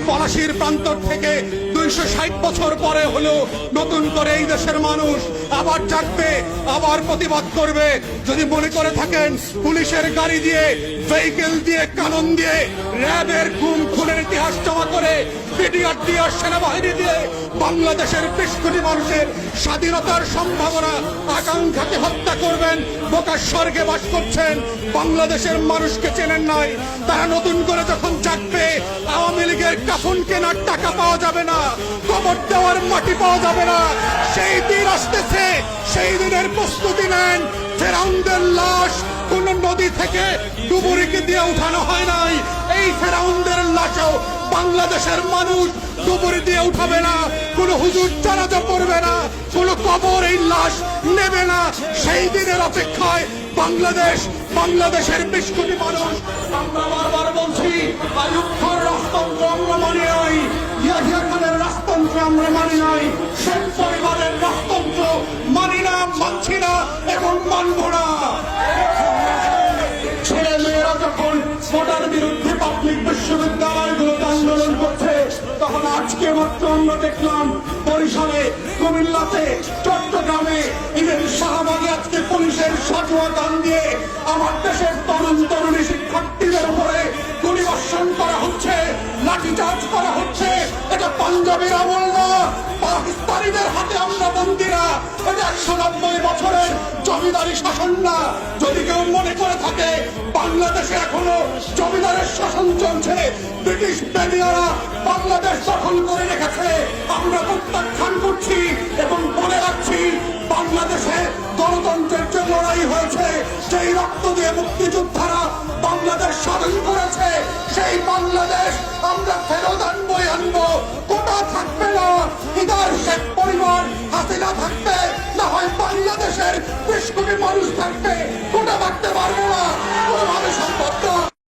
পলাশির প্রান্তর থেকে 260 বছর পরে হলো নতুন করে এই দেশের মানুষ আবার জাগবে, আবার প্রতিবাদ করবে। যদি মনে করে থাকেন পুলিশের গাড়ি দিয়ে, ভেহিকেল দিয়ে, কানন দিয়ে, র্যাবের গুম খুনের ইতিহাস জমা করে, পিডিআর দিয়ে, সেনাবাহিনী দিয়ে বাংলাদেশের 20 কোটি মানুষের স্বাধীনতার সম্ভাবনা আকাঙ্ক্ষাকে হত্যা করবেন, বোকার স্বর্গে বাস করছেন, বাংলাদেশের মানুষকে চেনেন নাই। তারা নতুন করে যখন জাগবে, আওয়ামী লীগের কাফন কেনার টাকা পাওয়া যাবে না, কবর দেওয়ার মাটি পাওয়া যাবে না। সেই দিন আসতেছে, সেই দিনের প্রস্তুতি নেন। ফেরাউনদের লাশ কোন নদী থেকে ডুবুরিকে দিয়ে উঠানো হয় নাই, এই ফেরাউনদের লাশও বাংলাদেশের মানুষ ডুবুরি দিয়ে উঠাবে না, কোন হুজুর জানাজা পড়বে না, কোন কবর এই লাশ নেবে না। সেই দিনের অপেক্ষায় বাংলাদেশের 20 কোটি মানুষ। আমরা বারবার বলছি, আইয়ুব খানের রাজতন্ত্র আমরা মানি নাই, ইয়াহিয়া খানের রাজতন্ত্র আমরা মানি নাই, শেখ পরিবারের রাজতন্ত্র মানি না, মানছি না এবং মানব না। ছেলে মেয়েরা যখন ভোটার বিরুদ্ধে পাবলিক বিশ্ববিদ্যালয়গুলোতে আন্দোলন করছে, তখন আজকে মাত্র আমরা দেখলাম বরিশালে, কুমিল্লাতে, চট্টগ্রামে, ইভেন শাহবাগে আজকে পুলিশের সাজোয়া গান দিয়ে আমার দেশের তরুণ তরুণী শিক্ষার্থীদের উপরে গুলিবর্ষণ করা হচ্ছে, লাঠিচার্জ করা হচ্ছে। এটা পাঞ্জাবের আমল না, পাকিস্তানিদের হাতে আমরা বন্দিরা। এটা 190 বছরের জমিদারি শাসন না। যদি কেউ মনে করে থাকে বাংলাদেশে এখনো জমিদারের শাসন চলছে, ব্রিটিশ বেনিয়ারা বাংলাদেশ দখল করে রেখেছে, আমরা প্রত্যাখ্যান করছি এবং বলে রাখছি, বাংলাদেশে গণতন্ত্রের যে লড়াই হয়েছে, সেই রক্ত দিয়ে মুক্তিযোদ্ধারা বাংলাদেশ স্বাধীন করেছে, সেই বাংলাদেশ আমরা ফেরত আনবই আনবো। কোটা থাকবে না, ইদার শেখ পরিবার, হাসিনা থাকবে, না হয় বাংলাদেশের 20 কোটি মানুষ থাকবে।